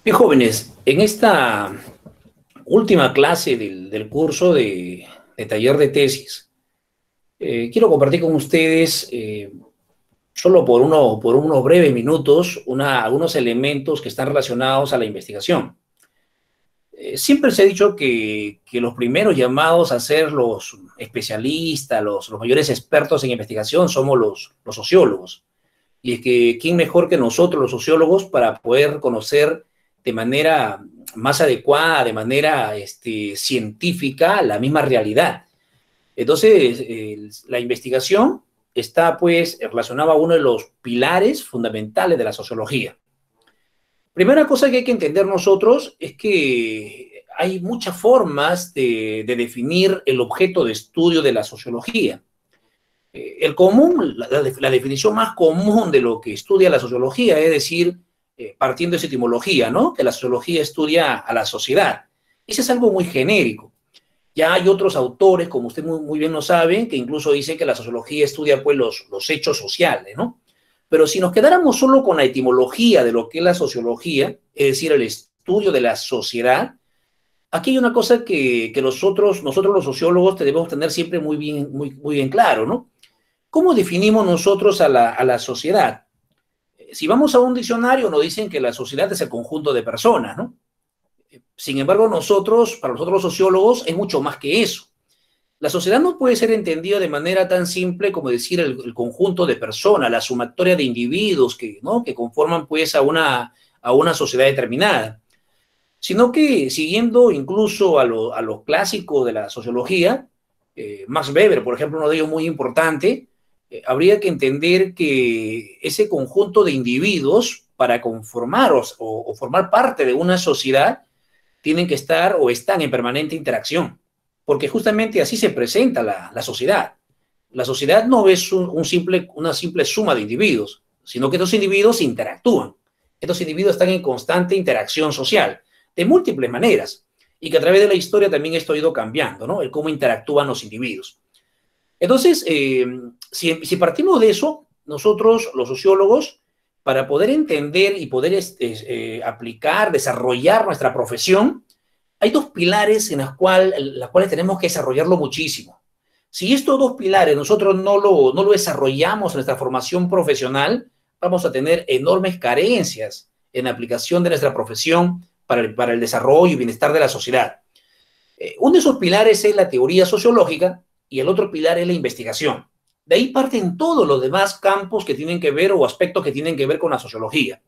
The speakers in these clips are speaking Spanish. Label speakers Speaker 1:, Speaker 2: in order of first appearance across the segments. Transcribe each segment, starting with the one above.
Speaker 1: Bien, jóvenes, en esta última clase del curso de taller de tesis, quiero compartir con ustedes, solo por unos breves minutos, algunos elementos que están relacionados a la investigación. Siempre se ha dicho que los primeros llamados a ser los especialistas, los mayores expertos en investigación, somos los sociólogos. Y es que, ¿quién mejor que nosotros, los sociólogos, para poder conocer de manera más adecuada, de manera científica, la misma realidad? Entonces, la investigación está, pues, relacionada a uno de los pilares fundamentales de la sociología. Primera cosa que hay que entender nosotros es que hay muchas formas de definir el objeto de estudio de la sociología. La definición más común de lo que estudia la sociología es decir, partiendo de su etimología, ¿no? Que la sociología estudia a la sociedad. Ese es algo muy genérico. Ya hay otros autores, como usted muy bien lo sabe, que incluso dicen que la sociología estudia pues los hechos sociales, ¿no? Pero si nos quedáramos solo con la etimología de lo que es la sociología, es decir, el estudio de la sociedad, aquí hay una cosa que nosotros los sociólogos debemos tener siempre muy bien claro, ¿no? ¿Cómo definimos nosotros a la sociedad? Si vamos a un diccionario, nos dicen que la sociedad es el conjunto de personas, ¿no? Sin embargo, para nosotros los sociólogos, es mucho más que eso. La sociedad no puede ser entendida de manera tan simple como decir el conjunto de personas, la sumatoria de individuos ¿no? que conforman pues a una sociedad determinada, sino que siguiendo incluso a los clásicos de la sociología, Max Weber, por ejemplo, uno de ellos muy importante, habría que entender que ese conjunto de individuos para conformar o formar parte de una sociedad tienen que estar o están en permanente interacción, porque justamente así se presenta la sociedad. La sociedad no es una simple suma de individuos, sino que estos individuos interactúan. Estos individuos están en constante interacción social, de múltiples maneras, y que a través de la historia también esto ha ido cambiando, ¿no? El cómo interactúan los individuos. Entonces, si partimos de eso, nosotros, los sociólogos, para poder entender y poder aplicar, desarrollar nuestra profesión, hay dos pilares en las cuales tenemos que desarrollarlo muchísimo. Si estos dos pilares nosotros no lo desarrollamos en nuestra formación profesional, vamos a tener enormes carencias en la aplicación de nuestra profesión para el desarrollo y bienestar de la sociedad. Uno de esos pilares es la teoría sociológica y el otro pilar es la investigación. De ahí parten todos los demás campos que tienen que ver o aspectos que tienen que ver con la sociología.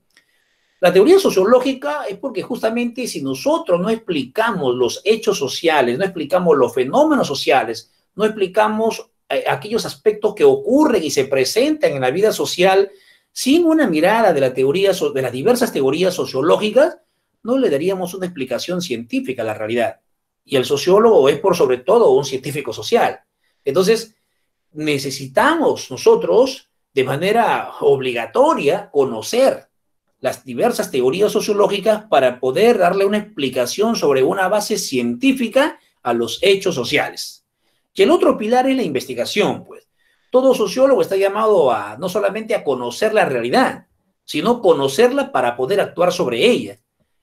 Speaker 1: La teoría sociológica es porque justamente si nosotros no explicamos los hechos sociales, no explicamos los fenómenos sociales, no explicamos aquellos aspectos que ocurren y se presentan en la vida social, sin una mirada de las diversas teorías sociológicas, no le daríamos una explicación científica a la realidad. Y el sociólogo es por sobre todo un científico social. Entonces, necesitamos nosotros de manera obligatoria conocer las diversas teorías sociológicas para poder darle una explicación sobre una base científica a los hechos sociales. Y el otro pilar es la investigación, pues. Todo sociólogo está llamado no solamente a conocer la realidad, sino conocerla para poder actuar sobre ella.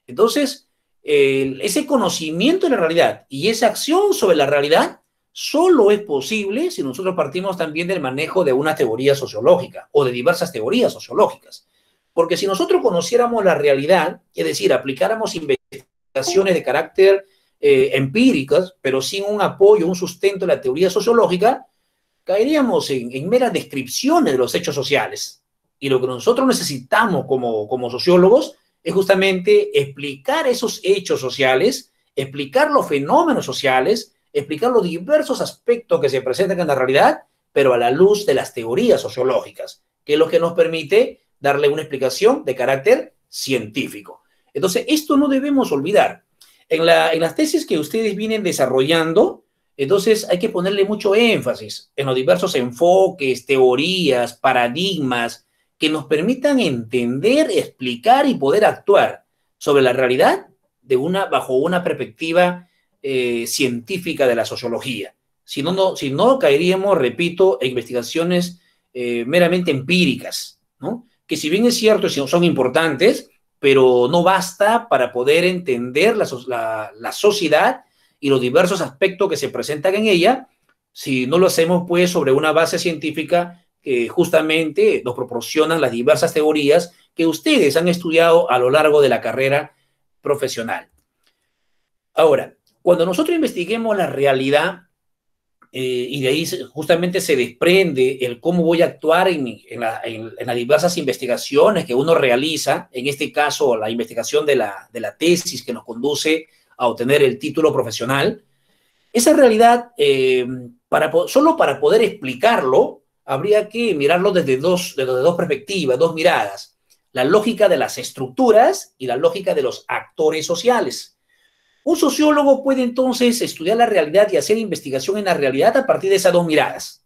Speaker 1: Entonces, ese conocimiento de la realidad y esa acción sobre la realidad solo es posible si nosotros partimos también del manejo de una teoría sociológica o de diversas teorías sociológicas. Porque si nosotros conociéramos la realidad, es decir, aplicáramos investigaciones de carácter empíricas, pero sin un apoyo, un sustento de la teoría sociológica, caeríamos en meras descripciones de los hechos sociales. Y lo que nosotros necesitamos como sociólogos es justamente explicar esos hechos sociales, explicar los fenómenos sociales, explicar los diversos aspectos que se presentan en la realidad, pero a la luz de las teorías sociológicas, que es lo que nos permite darle una explicación de carácter científico. Entonces, esto no debemos olvidar. En las tesis que ustedes vienen desarrollando, entonces hay que ponerle mucho énfasis en los diversos enfoques, teorías, paradigmas que nos permitan entender, explicar y poder actuar sobre la realidad bajo una perspectiva científica de la sociología. Si no caeríamos, repito, en investigaciones meramente empíricas, ¿no? Que si bien es cierto, son importantes, pero no basta para poder entender la sociedad y los diversos aspectos que se presentan en ella si no lo hacemos pues sobre una base científica que justamente nos proporcionan las diversas teorías que ustedes han estudiado a lo largo de la carrera profesional. Ahora, cuando nosotros investiguemos la realidad, y de ahí justamente se desprende el cómo voy a actuar en las diversas investigaciones que uno realiza, en este caso la investigación de la tesis que nos conduce a obtener el título profesional. Esa realidad, solo para poder explicarlo, habría que mirarlo desde dos perspectivas, dos miradas: la lógica de las estructuras y la lógica de los actores sociales. Un sociólogo puede entonces estudiar la realidad y hacer investigación en la realidad a partir de esas dos miradas.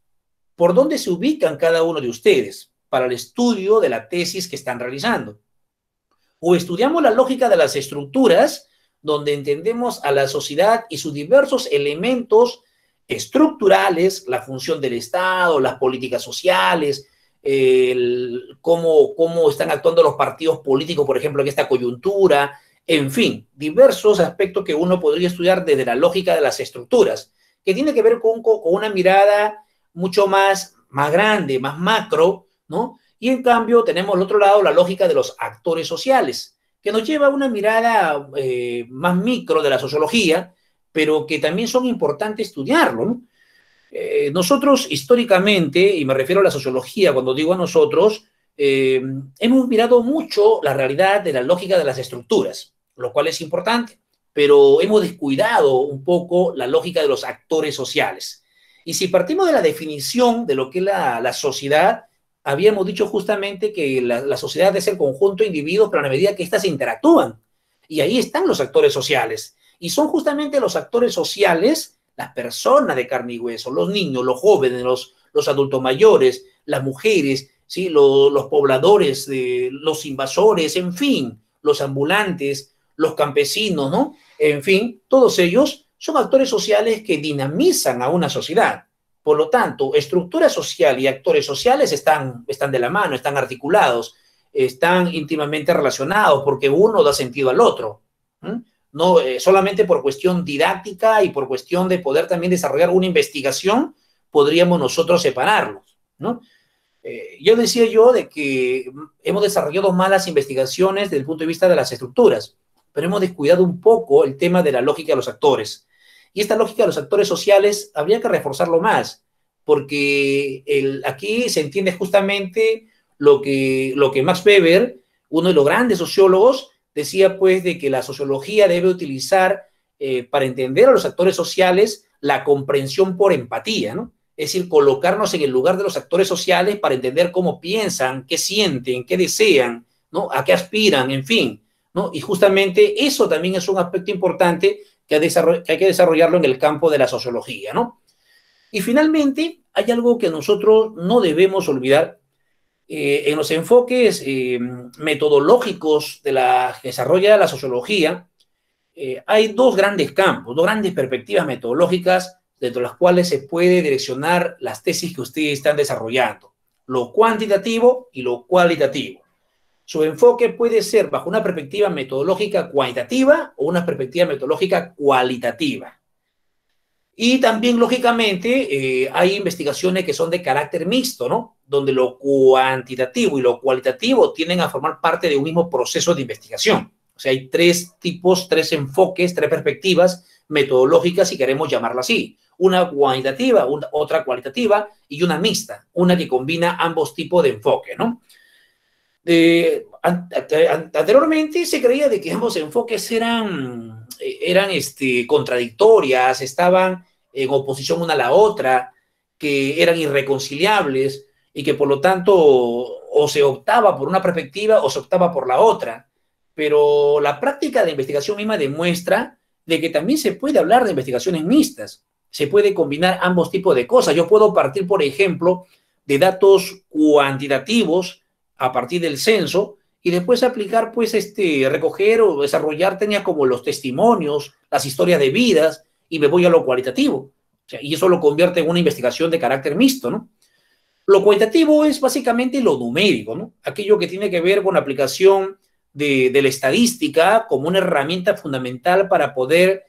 Speaker 1: ¿Por dónde se ubican cada uno de ustedes para el estudio de la tesis que están realizando? O estudiamos la lógica de las estructuras, donde entendemos a la sociedad y sus diversos elementos estructurales, la función del Estado, las políticas sociales, cómo están actuando los partidos políticos, por ejemplo, en esta coyuntura. En fin, diversos aspectos que uno podría estudiar desde la lógica de las estructuras, que tiene que ver con una mirada mucho más grande, más macro, ¿no? Y en cambio tenemos al otro lado la lógica de los actores sociales, que nos lleva a una mirada más micro de la sociología, pero que también son importantes estudiarlo, ¿no? Nosotros históricamente, y me refiero a la sociología cuando digo a nosotros, hemos mirado mucho la realidad de la lógica de las estructuras, lo cual es importante, pero hemos descuidado un poco la lógica de los actores sociales. Y si partimos de la definición de lo que es la sociedad, habíamos dicho justamente que la sociedad es el conjunto de individuos, pero a la medida que éstas interactúan. Y ahí están los actores sociales. Y son justamente los actores sociales, las personas de carne y hueso, los niños, los jóvenes, los adultos mayores, las mujeres, ¿sí? Los pobladores, los invasores, en fin, los ambulantes, los campesinos, ¿no? En fin, todos ellos son actores sociales que dinamizan a una sociedad. Por lo tanto, estructura social y actores sociales están de la mano, están articulados, están íntimamente relacionados porque uno da sentido al otro. No solamente por cuestión didáctica y por cuestión de poder también desarrollar una investigación, podríamos nosotros separarlos, ¿no? Yo decía de que hemos desarrollado malas investigaciones desde el punto de vista de las estructuras, pero hemos descuidado un poco el tema de la lógica de los actores. Y esta lógica de los actores sociales habría que reforzarlo más, porque aquí se entiende justamente lo que Max Weber, uno de los grandes sociólogos, decía pues de que la sociología debe utilizar para entender a los actores sociales la comprensión por empatía, ¿no? Es decir, colocarnos en el lugar de los actores sociales para entender cómo piensan, qué sienten, qué desean, ¿no? A qué aspiran, en fin, ¿no? Y justamente eso también es un aspecto importante que hay que desarrollarlo en el campo de la sociología, ¿no? Y finalmente, hay algo que nosotros no debemos olvidar. En los enfoques metodológicos que desarrolla la sociología, hay dos grandes campos, dos grandes perspectivas metodológicas dentro de las cuales se puede direccionar las tesis que ustedes están desarrollando: lo cuantitativo y lo cualitativo. Su enfoque puede ser bajo una perspectiva metodológica cuantitativa o una perspectiva metodológica cualitativa. Y también, lógicamente, hay investigaciones que son de carácter mixto, ¿no? Donde lo cuantitativo y lo cualitativo tienden a formar parte de un mismo proceso de investigación. O sea, hay tres tipos, tres enfoques, tres perspectivas metodológicas, si queremos llamarla así. Una cuantitativa, otra cualitativa y una mixta, una que combina ambos tipos de enfoque, ¿no? Anteriormente se creía de que ambos enfoques eran contradictorias, estaban en oposición una a la otra, que eran irreconciliables y que por lo tanto o se optaba por una perspectiva o se optaba por la otra. Pero la práctica de investigación misma demuestra de que también se puede hablar de investigaciones mixtas, se puede combinar ambos tipos de cosas. Yo puedo partir, por ejemplo, de datos cuantitativos a partir del censo y después aplicar, pues, recoger o desarrollar técnicas como los testimonios, las historias de vidas, y me voy a lo cualitativo. O sea, y eso lo convierte en una investigación de carácter mixto, ¿no? Lo cualitativo es básicamente lo numérico, ¿no? Aquello que tiene que ver con la aplicación de la estadística como una herramienta fundamental para poder,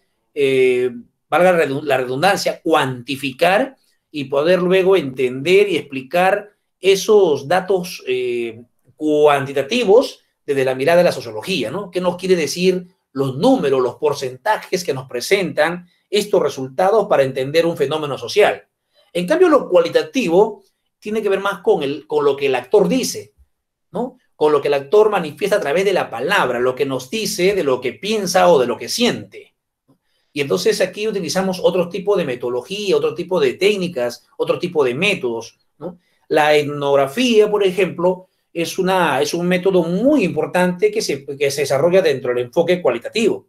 Speaker 1: valga la redundancia, cuantificar y poder luego entender y explicar esos datos cuantitativos desde la mirada de la sociología, ¿no? ¿Qué nos quiere decir los números, los porcentajes que nos presentan estos resultados para entender un fenómeno social? En cambio, lo cualitativo tiene que ver más con lo que el actor dice, ¿no? Con lo que el actor manifiesta a través de la palabra, lo que nos dice de lo que piensa o de lo que siente. Y entonces aquí utilizamos otro tipo de metodología, otro tipo de técnicas, otro tipo de métodos, ¿no? La etnografía, por ejemplo, es un método muy importante que se desarrolla dentro del enfoque cualitativo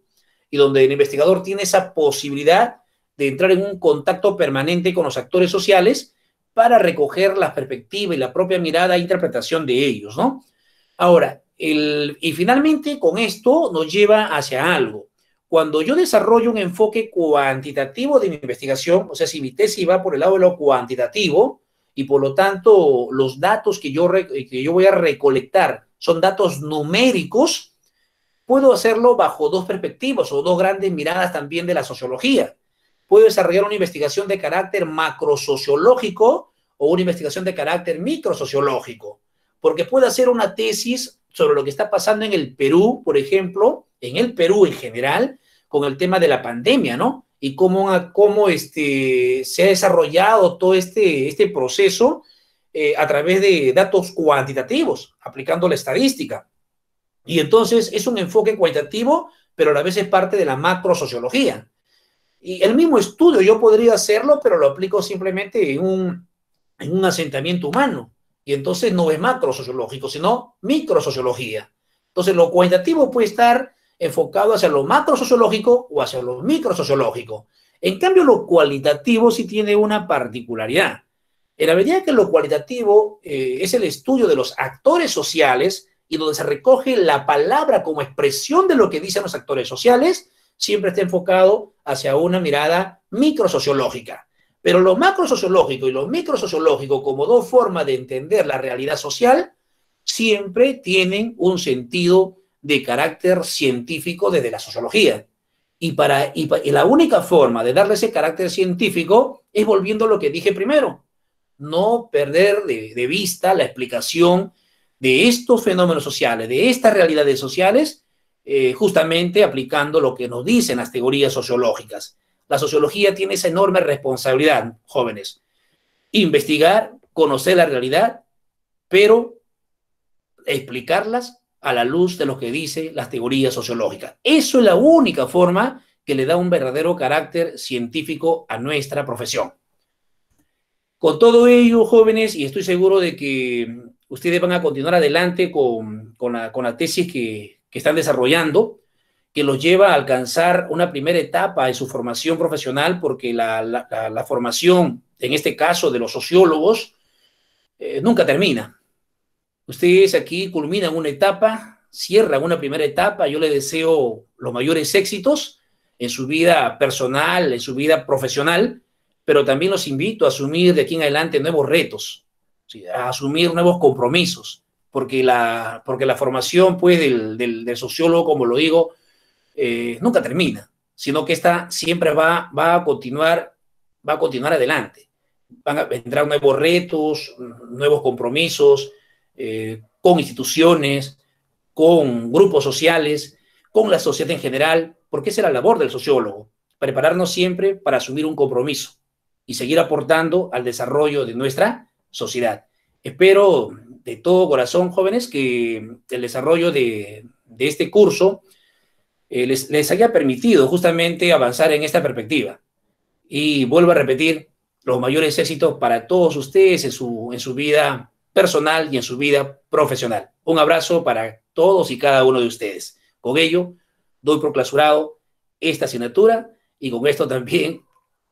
Speaker 1: y donde el investigador tiene esa posibilidad de entrar en un contacto permanente con los actores sociales para recoger la perspectiva y la propia mirada e interpretación de ellos, ¿no? Ahora, y finalmente con esto nos lleva hacia algo. Cuando yo desarrollo un enfoque cuantitativo de mi investigación, o sea, si mi tesis va por el lado de lo cuantitativo y por lo tanto los datos que yo voy a recolectar son datos numéricos, puedo hacerlo bajo dos perspectivas o dos grandes miradas también de la sociología. Puedo desarrollar una investigación de carácter macrosociológico o una investigación de carácter microsociológico, porque puedo hacer una tesis sobre lo que está pasando en el Perú, por ejemplo, en el Perú en general, con el tema de la pandemia, ¿no? Y cómo se ha desarrollado todo este proceso a través de datos cuantitativos, aplicando la estadística. Y entonces es un enfoque cuantitativo, pero a la vez es parte de la macrosociología. Y el mismo estudio yo podría hacerlo, pero lo aplico simplemente en un asentamiento humano. Y entonces no es macrosociológico, sino microsociología. Entonces lo cuantitativo puede estar enfocado hacia lo macrosociológico o hacia lo microsociológico. En cambio, lo cualitativo sí tiene una particularidad. En la medida que lo cualitativo es el estudio de los actores sociales y donde se recoge la palabra como expresión de lo que dicen los actores sociales, siempre está enfocado hacia una mirada microsociológica. Pero lo macrosociológico y lo microsociológico, como dos formas de entender la realidad social, siempre tienen un sentido de carácter científico desde la sociología. Y la única forma de darle ese carácter científico es volviendo a lo que dije primero, no perder de vista la explicación de estos fenómenos sociales, de estas realidades sociales, justamente aplicando lo que nos dicen las teorías sociológicas. La sociología tiene esa enorme responsabilidad, jóvenes. Investigar, conocer la realidad, pero explicarlas a la luz de lo que dicen las teorías sociológicas. Eso es la única forma que le da un verdadero carácter científico a nuestra profesión. Con todo ello, jóvenes, y estoy seguro de que ustedes van a continuar adelante con la tesis que están desarrollando, que los lleva a alcanzar una primera etapa en su formación profesional, porque la formación, en este caso de los sociólogos, nunca termina. Ustedes aquí culminan una etapa, cierran una primera etapa. Yo les deseo los mayores éxitos en su vida personal, en su vida profesional, pero también los invito a asumir de aquí en adelante nuevos retos, ¿sí? A asumir nuevos compromisos, porque la formación pues, del sociólogo, como lo digo, nunca termina, sino que esta siempre va a continuar adelante. Vendrán nuevos retos, nuevos compromisos, con instituciones, con grupos sociales, con la sociedad en general, porque esa es la labor del sociólogo, prepararnos siempre para asumir un compromiso y seguir aportando al desarrollo de nuestra sociedad. Espero de todo corazón, jóvenes, que el desarrollo de este curso les haya permitido justamente avanzar en esta perspectiva. Y vuelvo a repetir, los mayores éxitos para todos ustedes en su vida personal y en su vida profesional. Un abrazo para todos y cada uno de ustedes. Con ello, doy por clausurado esta asignatura y con esto también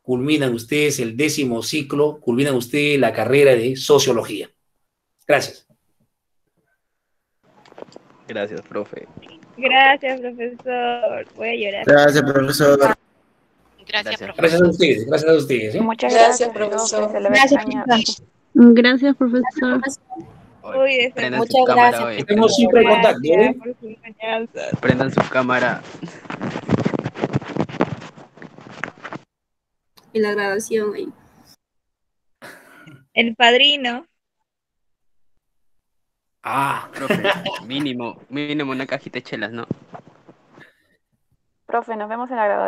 Speaker 1: culminan ustedes el 10º ciclo, culminan ustedes la carrera de sociología. Gracias.
Speaker 2: Gracias, profe.
Speaker 3: Gracias, profesor. Voy a llorar.
Speaker 4: Gracias, profesor.
Speaker 5: Gracias, profesor.
Speaker 1: Gracias a ustedes. ¿Sí?
Speaker 6: Muchas gracias, profesor. Se le ve extrañado.
Speaker 7: Gracias, profesor.
Speaker 3: Uy,
Speaker 2: Prende
Speaker 6: Muchas
Speaker 2: su cámara
Speaker 6: gracias.
Speaker 2: hoy.
Speaker 1: Estamos siempre en contacto.
Speaker 3: Gracias por su enseñanzas.
Speaker 2: Prendan su cámara.
Speaker 4: Y la graduación ahí.
Speaker 3: El padrino.
Speaker 1: Ah,
Speaker 2: Profe, mínimo una cajita de chelas, ¿no?
Speaker 6: Profe, nos vemos en la graduación.